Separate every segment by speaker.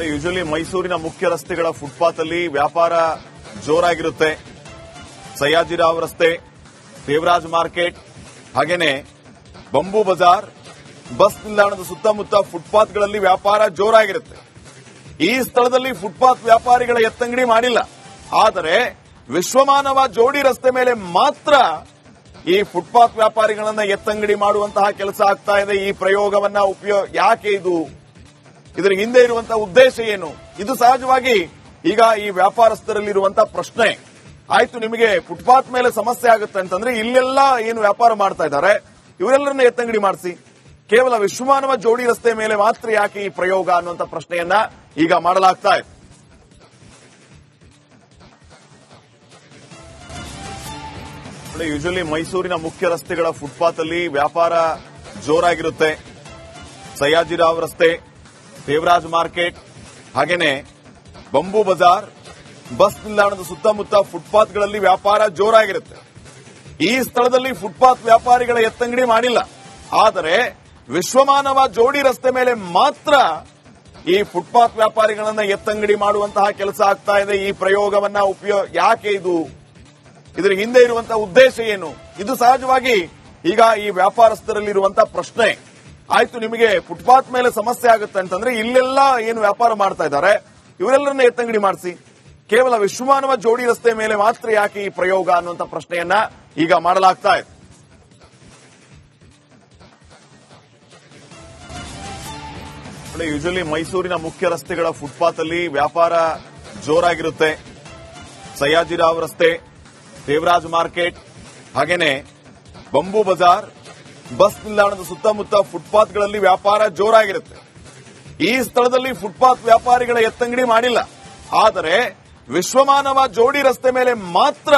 Speaker 1: Usually ಮೈಸೂರಿನ ಮುಖ್ಯ ರಸ್ತೆಗಳ ಫುಟ್ಪಾತ್ ಅಲ್ಲಿ ವ್ಯಾಪಾರ ಜೋರಾಗಿರುತ್ತೆ. ಸಯ್ಯಾಜಿರಾವ್ ರಸ್ತೆ, ದೇವರಾಜ್ ಮಾರ್ಕೆಟ್, ಹಾಗೇನೆ ಬಂಬೂ ಬಜಾರ್, ಬಸ್ ನಿಲ್ದಾಣದ ಸುತ್ತಮುತ್ತ ಫುಟ್ಪಾತ್ಗಳಲ್ಲಿ ವ್ಯಾಪಾರ ಜೋರಾಗಿರುತ್ತೆ. ಈ ಸ್ಥಳದಲ್ಲಿ ಫುಟ್ಪಾತ್ ವ್ಯಾಪಾರಿಗಳ ಎತ್ತಂಗಡಿ ಮಾಡಿಲ್ಲ. ಆದರೆ ವಿಶ್ವಮಾನವ ಜೋಡಿ ರಸ್ತೆ ಮೇಲೆ ಮಾತ್ರ ಈ ಫುಟ್ಪಾತ್ ವ್ಯಾಪಾರಿಗಳನ್ನ ಎತ್ತಂಗಡಿ ಮಾಡುವಂತಹ ಕೆಲಸ ಆಗ್ತಾ ಇದೆ. ಈ ಪ್ರಯೋಗವನ್ನ ಯಾಕೆ ಇದರ ಹಿಂದೆ ಇರುವಂತಹ ಉದ್ದೇಶ ಏನು? ಇದು ಸಹಜವಾಗಿ ಈಗ ಈ ವ್ಯಾಪಾರಸ್ಥರಲ್ಲಿರುವಂತಹ ಪ್ರಶ್ನೆ. ಆಯ್ತು, ನಿಮಗೆ ಫುಟ್ಪಾತ್ ಮೇಲೆ ಸಮಸ್ಯೆ ಆಗುತ್ತೆ ಅಂತಂದ್ರೆ ಇಲ್ಲೆಲ್ಲ ಏನು ವ್ಯಾಪಾರ ಮಾಡ್ತಾ ಇದ್ದಾರೆ ಇವರೆಲ್ಲರನ್ನ ಎತ್ತಂಗಡಿ ಮಾಡಿಸಿ, ಕೇವಲ ವಿಶ್ವಮಾನವ ಜೋಡಿ ರಸ್ತೆ ಮೇಲೆ ಮಾತ್ರ ಯಾಕೆ ಈ ಪ್ರಯೋಗ ಅನ್ನುವಂತ ಪ್ರಶ್ನೆಯನ್ನ ಈಗ ಮಾಡಲಾಗ್ತಾ ಇದೆ. ಯೂಶಲಿ ಮೈಸೂರಿನ ಮುಖ್ಯ ರಸ್ತೆಗಳ ಫುಟ್ಪಾತ್ ಅಲ್ಲಿ ವ್ಯಾಪಾರ ಜೋರಾಗಿರುತ್ತೆ. ಸಯ್ಯಾಜಿರಾವ್ ರಸ್ತೆ, ದೇವರಾಜ್ ಮಾರ್ಕೆಟ್, ಹಾಗೇನೆ ಬಂಬೂ ಬಜಾರ್, ಬಸ್ ನಿಲ್ದಾಣದ ಸುತ್ತಮುತ್ತ ಫುಟ್ಪಾತ್ಗಳಲ್ಲಿ ವ್ಯಾಪಾರ ಜೋರಾಗಿರುತ್ತೆ. ಈ ಸ್ಥಳದಲ್ಲಿ ಫುಟ್ಪಾತ್ ವ್ಯಾಪಾರಿಗಳ ಎತ್ತಂಗಡಿ ಮಾಡಿಲ್ಲ. ಆದರೆ ವಿಶ್ವಮಾನವ ಜೋಡಿ ರಸ್ತೆ ಮೇಲೆ ಮಾತ್ರ ಈ ಫುಟ್ಪಾತ್ ವ್ಯಾಪಾರಿಗಳನ್ನ ಎತ್ತಂಗಡಿ ಮಾಡುವಂತಹ ಕೆಲಸ ಆಗ್ತಾ ಇದೆ. ಈ ಪ್ರಯೋಗವನ್ನ ಯಾಕೆ ಇದರ ಹಿಂದೆ ಇರುವಂತಹ ಉದ್ದೇಶ ಏನು? ಇದು ಸಹಜವಾಗಿ ಈಗ ಈ ವ್ಯಾಪಾರಸ್ಥರಲ್ಲಿರುವಂತಹ ಪ್ರಶ್ನೆ. ಆಯ್ತು, ನಿಮಗೆ ಫುಟ್ಪಾತ್ ಮೇಲೆ ಸಮಸ್ಯೆ ಆಗುತ್ತೆ ಅಂತಂದ್ರೆ ಇಲ್ಲೆಲ್ಲ ಏನು ವ್ಯಾಪಾರ ಮಾಡ್ತಾ ಇದ್ದಾರೆ ಇವರೆಲ್ಲರನ್ನ ಎತ್ತಂಗಡಿ ಮಾಡಿಸಿ, ಕೇವಲ ವಿಶ್ವಮಾನವ ಜೋಡಿ ರಸ್ತೆ ಮೇಲೆ ಮಾತ್ರ ಯಾಕೆ ಈ ಪ್ರಯೋಗ ಅನ್ನುವಂತ ಪ್ರಶ್ನೆಯನ್ನ ಈಗ ಮಾಡಲಾಗ್ತಾ ಇದೆ. ಯೂಶಲಿ ಮೈಸೂರಿನ ಮುಖ್ಯ ರಸ್ತೆಗಳ ಫುಟ್ಪಾತ್ ಅಲ್ಲಿ ವ್ಯಾಪಾರ ಜೋರಾಗಿರುತ್ತೆ. ಸಯ್ಯಾಜಿರಾವ್ ರಸ್ತೆ, ದೇವರಾಜ್ ಮಾರ್ಕೆಟ್, ಹಾಗೇನೆ ಬಂಬೂ ಬಜಾರ್, ಬಸ್ ನಿಲ್ದಾಣದ ಸುತ್ತಮುತ್ತ ಫುಟ್ಪಾತ್ಗಳಲ್ಲಿ ವ್ಯಾಪಾರ ಜೋರಾಗಿರುತ್ತೆ. ಈ ಸ್ಥಳದಲ್ಲಿ ಫುಟ್ಪಾತ್ ವ್ಯಾಪಾರಿಗಳ ಎತ್ತಂಗಡಿ ಮಾಡಿಲ್ಲ. ಆದರೆ ವಿಶ್ವಮಾನವ ಜೋಡಿ ರಸ್ತೆ ಮೇಲೆ ಮಾತ್ರ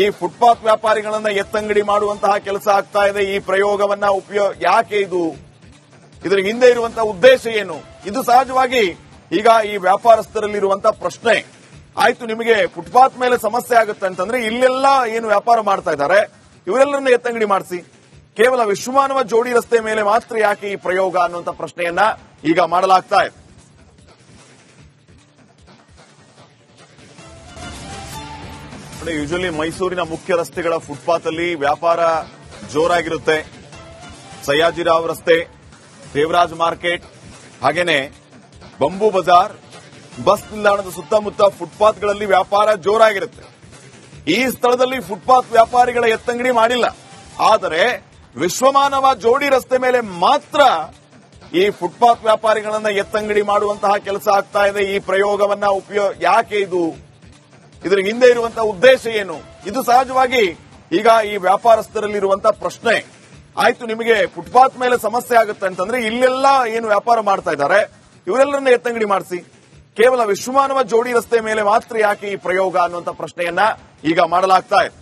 Speaker 1: ಈ ಫುಟ್ಪಾತ್ ವ್ಯಾಪಾರಿಗಳನ್ನ ಎತ್ತಂಗಡಿ ಮಾಡುವಂತಹ ಕೆಲಸ ಆಗ್ತಾ ಇದೆ. ಈ ಪ್ರಯೋಗವನ್ನ ಯಾಕೆ ಇದರ ಹಿಂದೆ ಇರುವಂತಹ ಉದ್ದೇಶ ಏನು? ಇದು ಸಹಜವಾಗಿ ಈಗ ಈ ವ್ಯಾಪಾರಸ್ಥರಲ್ಲಿರುವಂತಹ ಪ್ರಶ್ನೆ. ಆಯ್ತು, ನಿಮಗೆ ಫುಟ್ಪಾತ್ ಮೇಲೆ ಸಮಸ್ಯೆ ಆಗುತ್ತೆ ಅಂತಂದ್ರೆ ಇಲ್ಲೆಲ್ಲ ಏನು ವ್ಯಾಪಾರ ಮಾಡ್ತಾ ಇದ್ದಾರೆ ಇವರೆಲ್ಲರನ್ನ ಎತ್ತಂಗಡಿ ಮಾಡಿಸಿ, ಕೇವಲ ವಿಶ್ವಮಾನವ ಜೋಡಿ ರಸ್ತೆ ಮೇಲೆ ಮಾತ್ರ ಯಾಕೆ ಈ ಪ್ರಯೋಗ ಅನ್ನುವಂತ ಪ್ರಶ್ನೆಯನ್ನ ಈಗ ಮಾಡಲಾಗ್ತಾ ಇದೆ. ಯೂಶಲಿ ಮೈಸೂರಿನ ಮುಖ್ಯ ರಸ್ತೆಗಳ ಫುಟ್ಪಾತ್ ಅಲ್ಲಿ ವ್ಯಾಪಾರ ಜೋರಾಗಿರುತ್ತೆ. ಸಯ್ಯಾಜಿರಾವ್ ರಸ್ತೆ, ದೇವರಾಜ್ ಮಾರ್ಕೆಟ್, ಹಾಗೇನೆ ಬಂಬೂ ಬಜಾರ್, ಬಸ್ ನಿಲ್ದಾಣದ ಸುತ್ತಮುತ್ತ ಫುಟ್ಪಾತ್ಗಳಲ್ಲಿ ವ್ಯಾಪಾರ ಜೋರಾಗಿರುತ್ತೆ. ಈ ಸ್ಥಳದಲ್ಲಿ ಫುಟ್ಪಾತ್ ವ್ಯಾಪಾರಿಗಳ ಎತ್ತಂಗಡಿ ಮಾಡಿಲ್ಲ. ಆದರೆ ವಿಶ್ವಮಾನವ ಜೋಡಿ ರಸ್ತೆ ಮೇಲೆ ಮಾತ್ರ ಈ ಫುಟ್ಪಾತ್ ವ್ಯಾಪಾರಿಗಳನ್ನ ಎತ್ತಂಗಡಿ ಮಾಡುವಂತಹ ಕೆಲಸ ಆಗ್ತಾ ಇದೆ. ಈ ಪ್ರಯೋಗವನ್ನ ಯಾಕೆ ಇದರ ಹಿಂದೆ ಇರುವಂತಹ ಉದ್ದೇಶ ಏನು? ಇದು ಸಹಜವಾಗಿ ಈಗ ಈ ವ್ಯಾಪಾರಸ್ಥರಲ್ಲಿರುವಂತಹ ಪ್ರಶ್ನೆ. ಆಯ್ತು, ನಿಮಗೆ ಫುಟ್ಪಾತ್ ಮೇಲೆ ಸಮಸ್ಯೆ ಆಗುತ್ತೆ ಅಂತಂದ್ರೆ ಇಲ್ಲೆಲ್ಲ ಏನು ವ್ಯಾಪಾರ ಮಾಡ್ತಾ ಇದ್ದಾರೆ ಇವರೆಲ್ಲರನ್ನ ಎತ್ತಂಗಡಿ ಮಾಡಿಸಿ, ಕೇವಲ ವಿಶ್ವಮಾನವ ಜೋಡಿ ರಸ್ತೆ ಮೇಲೆ ಮಾತ್ರ ಯಾಕೆ ಈ ಪ್ರಯೋಗ ಅನ್ನುವಂತ ಪ್ರಶ್ನೆಯನ್ನ ಈಗ ಮಾಡಲಾಗ್ತಾ ಇದೆ.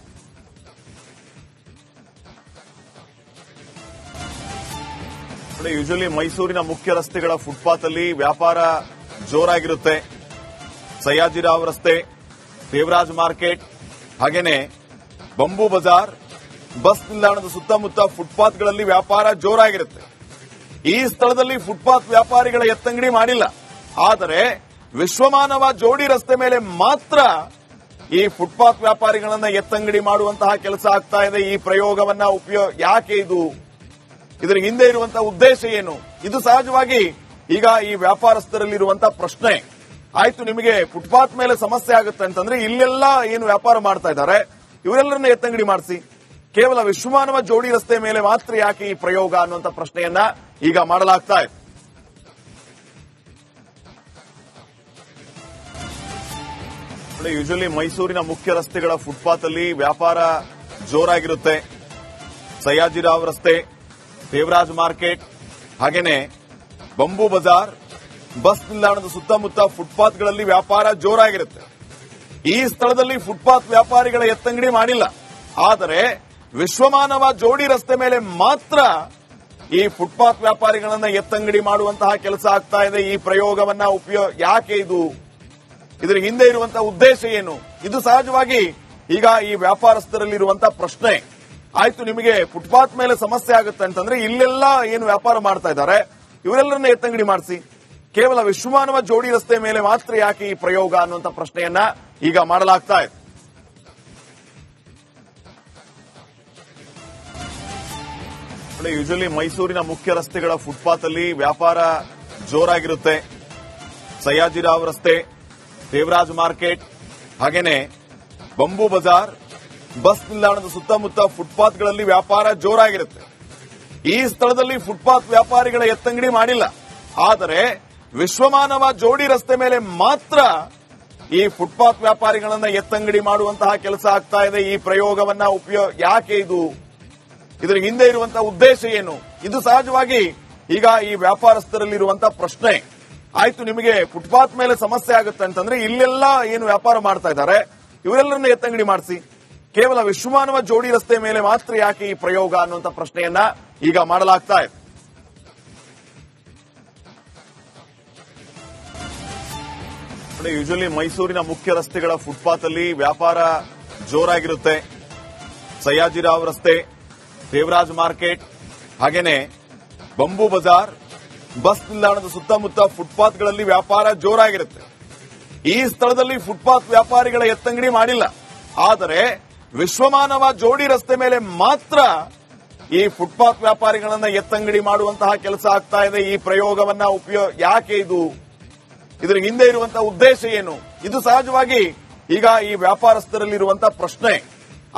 Speaker 1: ಯೂಶಲಿ ಮೈಸೂರಿನ ಮುಖ್ಯ ರಸ್ತೆಗಳ ಫುಟ್ಪಾತ್ ಅಲ್ಲಿ ವ್ಯಾಪಾರ ಜೋರಾಗಿರುತ್ತೆ. ಸಯ್ಯಾಜಿರಾವ್ ರಸ್ತೆ, ದೇವರಾಜ್ ಮಾರ್ಕೆಟ್, ಹಾಗೇನೆ ಬಂಬೂ ಬಜಾರ್, ಬಸ್ ನಿಲ್ದಾಣದ ಸುತ್ತಮುತ್ತ ಫುಟ್ಪಾತ್ಗಳಲ್ಲಿ ವ್ಯಾಪಾರ ಜೋರಾಗಿರುತ್ತೆ. ಈ ಸ್ಥಳದಲ್ಲಿ ಫುಟ್ಪಾತ್ ವ್ಯಾಪಾರಿಗಳ ಎತ್ತಂಗಡಿ ಮಾಡಿಲ್ಲ. ಆದರೆ ವಿಶ್ವಮಾನವ ಜೋಡಿ ರಸ್ತೆ ಮೇಲೆ ಮಾತ್ರ ಈ ಫುಟ್ಪಾತ್ ವ್ಯಾಪಾರಿಗಳನ್ನ ಎತ್ತಂಗಡಿ ಮಾಡುವಂತಹ ಕೆಲಸ ಆಗ್ತಾ ಇದೆ. ಈ ಪ್ರಯೋಗವನ್ನ ಯಾಕೆ ಇದರ ಹಿಂದೆ ಇರುವಂತಹ ಉದ್ದೇಶ ಏನು? ಇದು ಸಹಜವಾಗಿ ಈಗ ಈ ವ್ಯಾಪಾರಸ್ಥರಲ್ಲಿರುವಂತಹ ಪ್ರಶ್ನೆ. ಆಯ್ತು, ನಿಮಗೆ ಫುಟ್ಪಾತ್ ಮೇಲೆ ಸಮಸ್ಯೆ ಆಗುತ್ತೆ ಅಂತಂದ್ರೆ ಇಲ್ಲೆಲ್ಲ ಏನು ವ್ಯಾಪಾರ ಮಾಡ್ತಾ ಇದ್ದಾರೆ ಇವರೆಲ್ಲರನ್ನ ಎತ್ತಂಗಡಿ ಮಾಡಿಸಿ, ಕೇವಲ ವಿಶ್ವಮಾನವ ಜೋಡಿ ರಸ್ತೆ ಮೇಲೆ ಮಾತ್ರ ಯಾಕೆ ಈ ಪ್ರಯೋಗ ಅನ್ನುವಂತ ಪ್ರಶ್ನೆಯನ್ನ ಈಗ ಮಾಡಲಾಗ್ತಾ ಇದೆ. ಯೂಶಲಿ ಮೈಸೂರಿನ ಮುಖ್ಯ ರಸ್ತೆಗಳ ಫುಟ್ಪಾತ್ ಅಲ್ಲಿ ವ್ಯಾಪಾರ ಜೋರಾಗಿರುತ್ತೆ. ಸಯ್ಯಾಜಿರಾವ್ ರಸ್ತೆ, ದೇವರಾಜ್ ಮಾರ್ಕೆಟ್, ಹಾಗೇನೆ ಬಂಬೂ ಬಜಾರ್, ಬಸ್ ನಿಲ್ದಾಣದ ಸುತ್ತಮುತ್ತ ಫುಟ್ಪಾತ್ಗಳಲ್ಲಿ ವ್ಯಾಪಾರ ಜೋರಾಗಿರುತ್ತೆ. ಈ ಸ್ಥಳದಲ್ಲಿ ಫುಟ್ಪಾತ್ ವ್ಯಾಪಾರಿಗಳ ಎತ್ತಂಗಡಿ ಮಾಡಿಲ್ಲ. ಆದರೆ ವಿಶ್ವಮಾನವ ಜೋಡಿ ರಸ್ತೆ ಮೇಲೆ ಮಾತ್ರ ಈ ಫುಟ್ಪಾತ್ ವ್ಯಾಪಾರಿಗಳನ್ನ ಎತ್ತಂಗಡಿ ಮಾಡುವಂತಹ ಕೆಲಸ ಆಗ್ತಾ ಇದೆ. ಈ ಪ್ರಯೋಗವನ್ನ ಯಾಕೆ ಇದರ ಹಿಂದೆ ಇರುವಂತಹ ಉದ್ದೇಶ ಏನು? ಇದು ಸಹಜವಾಗಿ ಈಗ ಈ ವ್ಯಾಪಾರಸ್ಥರಲ್ಲಿರುವಂತಹ ಪ್ರಶ್ನೆ. ಆಯ್ತು, ನಿಮಗೆ ಫುಟ್ಪಾತ್ ಮೇಲೆ ಸಮಸ್ಯೆ ಆಗುತ್ತೆ ಅಂತಂದ್ರೆ ಇಲ್ಲೆಲ್ಲ ಏನು ವ್ಯಾಪಾರ ಮಾಡ್ತಾ ಇದ್ದಾರೆ ಇವರೆಲ್ಲರನ್ನ ಎತ್ತಂಗಡಿ ಮಾಡಿಸಿ, ಕೇವಲ ವಿಶ್ವಮಾನವ ಜೋಡಿ ರಸ್ತೆ ಮೇಲೆ ಮಾತ್ರ ಯಾಕೆ ಈ ಪ್ರಯೋಗ ಅನ್ನುವಂಥ ಪ್ರಶ್ನೆಯನ್ನ ಈಗ ಮಾಡಲಾಗ್ತಾ ಇದೆ. ಯೂಶಲಿ ಮೈಸೂರಿನ ಮುಖ್ಯ ರಸ್ತೆಗಳ ಫುಟ್ಪಾತ್ ಅಲ್ಲಿ ವ್ಯಾಪಾರ ಜೋರಾಗಿರುತ್ತೆ. ಸಯ್ಯಾಜಿರಾವ್ ರಸ್ತೆ, ದೇವರಾಜ್ ಮಾರ್ಕೆಟ್, ಹಾಗೇನೆ ಬಂಬೂ ಬಜಾರ್, ಬಸ್ ನಿಲ್ದಾಣದ ಸುತ್ತಮುತ್ತ ಫುಟ್ಪಾತ್ಗಳಲ್ಲಿ ವ್ಯಾಪಾರ ಜೋರಾಗಿರುತ್ತೆ. ಈ ಸ್ಥಳದಲ್ಲಿ ಫುಟ್ಪಾತ್ ವ್ಯಾಪಾರಿಗಳ ಎತ್ತಂಗಡಿ ಮಾಡಿಲ್ಲ. ಆದರೆ ವಿಶ್ವಮಾನವ ಜೋಡಿ ರಸ್ತೆ ಮೇಲೆ ಮಾತ್ರ ಈ ಫುಟ್ಪಾತ್ ವ್ಯಾಪಾರಿಗಳನ್ನ ಎತ್ತಂಗಡಿ ಮಾಡುವಂತಹ ಕೆಲಸ ಆಗ್ತಾ ಇದೆ. ಈ ಪ್ರಯೋಗವನ್ನ ಯಾಕೆ ಇದರ ಹಿಂದೆ ಇರುವಂತಹ ಉದ್ದೇಶ ಏನು? ಇದು ಸಹಜವಾಗಿ ಈಗ ಈ ವ್ಯಾಪಾರಸ್ಥರಲ್ಲಿರುವಂತಹ ಪ್ರಶ್ನೆ. ಆಯ್ತು, ನಿಮಗೆ ಫುಟ್ಪಾತ್ ಮೇಲೆ ಸಮಸ್ಯೆ ಆಗುತ್ತೆ ಅಂತಂದ್ರೆ ಇಲ್ಲೆಲ್ಲ ಏನು ವ್ಯಾಪಾರ ಮಾಡ್ತಾ ಇದ್ದಾರೆ ಇವರೆಲ್ಲರನ್ನ ಎತ್ತಂಗಡಿ ಮಾಡಿಸಿ. ಕೇವಲ ವಿಶ್ವಮಾನವ ಜೋಡಿ ರಸ್ತೆ ಮೇಲೆ ಮಾತ್ರ ಯಾಕೆ ಈ ಪ್ರಯೋಗ ಅನ್ನುವಂಥ ಪ್ರಶ್ನೆಯನ್ನ ಈಗ ಮಾಡಲಾಗ್ತಾ ಇದೆ. ಯೂಶಲಿ ಮೈಸೂರಿನ ಮುಖ್ಯ ರಸ್ತೆಗಳ ಫುಟ್ಪಾತ್ ಅಲ್ಲಿ ವ್ಯಾಪಾರ ಜೋರಾಗಿರುತ್ತೆ. ಸಯ್ಯಾಜಿರಾವ್ ರಸ್ತೆ, ದೇವರಾಜ್ ಮಾರ್ಕೆಟ್, ಹಾಗೇನೆ ಬಂಬೂ ಬಜಾರ್, ಬಸ್ ನಿಲ್ದಾಣದ ಸುತ್ತಮುತ್ತ ಫುಟ್ಪಾತ್ಗಳಲ್ಲಿ ವ್ಯಾಪಾರ ಜೋರಾಗಿರುತ್ತೆ. ಈ ಸ್ಥಳದಲ್ಲಿ ಫುಟ್ಪಾತ್ ವ್ಯಾಪಾರಿಗಳ ಎತ್ತಂಗಡಿ ಮಾಡಿಲ್ಲ. ಆದರೆ ವಿಶ್ವಮಾನವ ಜೋಡಿ ರಸ್ತೆ ಮೇಲೆ ಮಾತ್ರ ಈ ಫುಟ್ಪಾತ್ ವ್ಯಾಪಾರಿಗಳನ್ನ ಎತ್ತಂಗಡಿ ಮಾಡುವಂತಹ ಕೆಲಸ ಆಗ್ತಾ ಇದೆ. ಈ ಪ್ರಯೋಗವನ್ನ ಯಾಕೆ ಇದರ ಹಿಂದೆ ಇರುವಂತಹ ಉದ್ದೇಶ ಏನು? ಇದು ಸಹಜವಾಗಿ ಈಗ ಈ ವ್ಯಾಪಾರಸ್ಥರಲ್ಲಿರುವಂತಹ ಪ್ರಶ್ನೆ.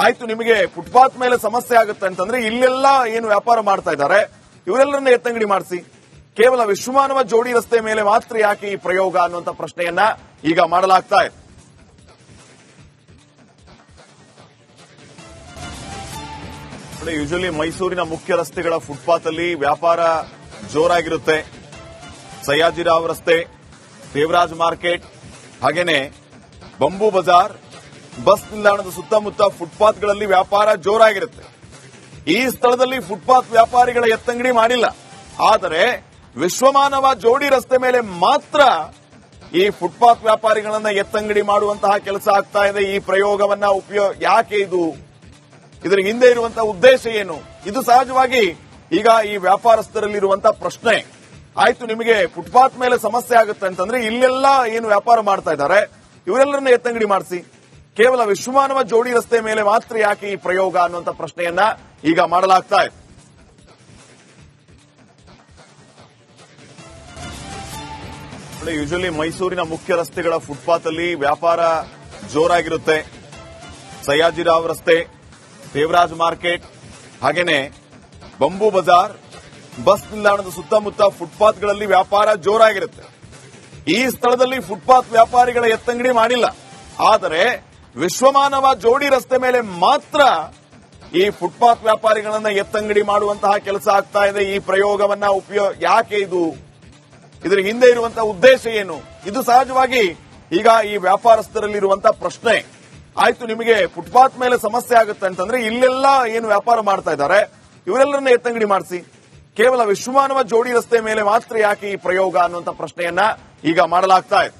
Speaker 1: ಆಯ್ತು, ನಿಮಗೆ ಫುಟ್ಪಾತ್ ಮೇಲೆ ಸಮಸ್ಯೆ ಆಗುತ್ತೆ ಅಂತಂದ್ರೆ ಇಲ್ಲೆಲ್ಲ ಏನು ವ್ಯಾಪಾರ ಮಾಡ್ತಾ ಇದ್ದಾರೆ ಇವರೆಲ್ಲರನ್ನ ಎತ್ತಂಗಡಿ ಮಾಡಿಸಿ. ಕೇವಲ ವಿಶ್ವಮಾನವ ಜೋಡಿ ರಸ್ತೆ ಮೇಲೆ ಮಾತ್ರ ಯಾಕೆ ಈ ಪ್ರಯೋಗ ಅನ್ನುವಂಥ ಪ್ರಶ್ನೆಯನ್ನ ಈಗ ಮಾಡಲಾಗ್ತಾ ಇದೆ. ಯೂಶಲಿ ಮೈಸೂರಿನ ಮುಖ್ಯ ರಸ್ತೆಗಳ ಫುಟ್ಪಾತ್ ಅಲ್ಲಿ ವ್ಯಾಪಾರ ಜೋರಾಗಿರುತ್ತೆ. ಸಯ್ಯಾಜಿರಾವ್ ರಸ್ತೆ, ದೇವರಾಜ್ ಮಾರ್ಕೆಟ್, ಹಾಗೇನೆ ಬಂಬೂ ಬಜಾರ್, ಬಸ್ ನಿಲ್ದಾಣದ ಸುತ್ತಮುತ್ತ ಫುಟ್ಪಾತ್ಗಳಲ್ಲಿ ವ್ಯಾಪಾರ ಜೋರಾಗಿರುತ್ತೆ. ಈ ಸ್ಥಳದಲ್ಲಿ ಫುಟ್ಪಾತ್ ವ್ಯಾಪಾರಿಗಳ ಎತ್ತಂಗಡಿ ಮಾಡಿಲ್ಲ. ಆದರೆ ವಿಶ್ವಮಾನವ ಜೋಡಿ ರಸ್ತೆ ಮೇಲೆ ಮಾತ್ರ ಈ ಫುಟ್ಪಾತ್ ವ್ಯಾಪಾರಿಗಳನ್ನ ಎತ್ತಂಗಡಿ ಮಾಡುವಂತಹ ಕೆಲಸ ಆಗ್ತಾ ಇದೆ. ಈ ಪ್ರಯೋಗವನ್ನ ಯಾಕೆ ಇದರ ಹಿಂದೆ ಇರುವಂತಹ ಉದ್ದೇಶ ಏನು? ಇದು ಸಹಜವಾಗಿ ಈಗ ಈ ವ್ಯಾಪಾರಸ್ಥರಲ್ಲಿರುವಂತಹ ಪ್ರಶ್ನೆ. ಆಯ್ತು, ನಿಮಗೆ ಫುಟ್ಪಾತ್ ಮೇಲೆ ಸಮಸ್ಯೆ ಆಗುತ್ತೆ ಅಂತಂದ್ರೆ ಇಲ್ಲೆಲ್ಲ ಏನು ವ್ಯಾಪಾರ ಮಾಡ್ತಾ ಇದ್ದಾರೆ ಇವರೆಲ್ಲರನ್ನ ಎತ್ತಂಗಡಿ ಮಾಡಿಸಿ. ಕೇವಲ ವಿಶ್ವಮಾನವ ಜೋಡಿ ರಸ್ತೆ ಮೇಲೆ ಮಾತ್ರ ಯಾಕೆ ಈ ಪ್ರಯೋಗ ಅನ್ನುವಂಥ ಪ್ರಶ್ನೆಯನ್ನ ಈಗ ಮಾಡಲಾಗ್ತಾ ಇದೆ. ಯೂಶಲಿ ಮೈಸೂರಿನ ಮುಖ್ಯ ರಸ್ತೆಗಳ ಫುಟ್ಪಾತ್ ಅಲ್ಲಿ ವ್ಯಾಪಾರ ಜೋರಾಗಿರುತ್ತೆ. ಸಯ್ಯಾಜಿರಾವ್ ರಸ್ತೆ, ದೇವರಾಜ್ ಮಾರ್ಕೆಟ್, ಹಾಗೇನೆ ಬಂಬೂ ಬಜಾರ್, ಬಸ್ ನಿಲ್ದಾಣದ ಸುತ್ತಮುತ್ತ ಫುಟ್ಪಾತ್ಗಳಲ್ಲಿ ವ್ಯಾಪಾರ ಜೋರಾಗಿರುತ್ತೆ. ಈ ಸ್ಥಳದಲ್ಲಿ ಫುಟ್ಪಾತ್ ವ್ಯಾಪಾರಿಗಳ ಎತ್ತಂಗಡಿ ಮಾಡಿಲ್ಲ. ಆದರೆ ವಿಶ್ವಮಾನವ ಜೋಡಿ ರಸ್ತೆ ಮೇಲೆ ಮಾತ್ರ ಈ ಫುಟ್ಪಾತ್ ವ್ಯಾಪಾರಿಗಳನ್ನ ಎತ್ತಂಗಡಿ ಮಾಡುವಂತಹ ಕೆಲಸ ಆಗ್ತಾ ಇದೆ. ಈ ಪ್ರಯೋಗವನ್ನ ಯಾಕೆ ಇದರ ಹಿಂದೆ ಇರುವಂತಹ ಉದ್ದೇಶ ಏನು? ಇದು ಸಹಜವಾಗಿ ಈಗ ಈ ವ್ಯಾಪಾರಸ್ಥರಲ್ಲಿರುವಂತಹ ಪ್ರಶ್ನೆ. ಆಯ್ತು, ನಿಮಗೆ ಫುಟ್ಪಾತ್ ಮೇಲೆ ಸಮಸ್ಯೆ ಆಗುತ್ತೆ ಅಂತಂದ್ರೆ ಇಲ್ಲೆಲ್ಲ ಏನು ವ್ಯಾಪಾರ ಮಾಡ್ತಾ ಇದ್ದಾರೆ ಇವರೆಲ್ಲರನ್ನ ಎತ್ತಂಗಡಿ ಮಾಡಿಸಿ. ಕೇವಲ ವಿಶ್ವಮಾನವ ಜೋಡಿ ರಸ್ತೆ ಮೇಲೆ ಮಾತ್ರ ಯಾಕೆ ಈ ಪ್ರಯೋಗ ಅನ್ನುವಂಥ ಪ್ರಶ್ನೆಯನ್ನ ಈಗ ಮಾಡಲಾಗ್ತಾ ಇದೆ.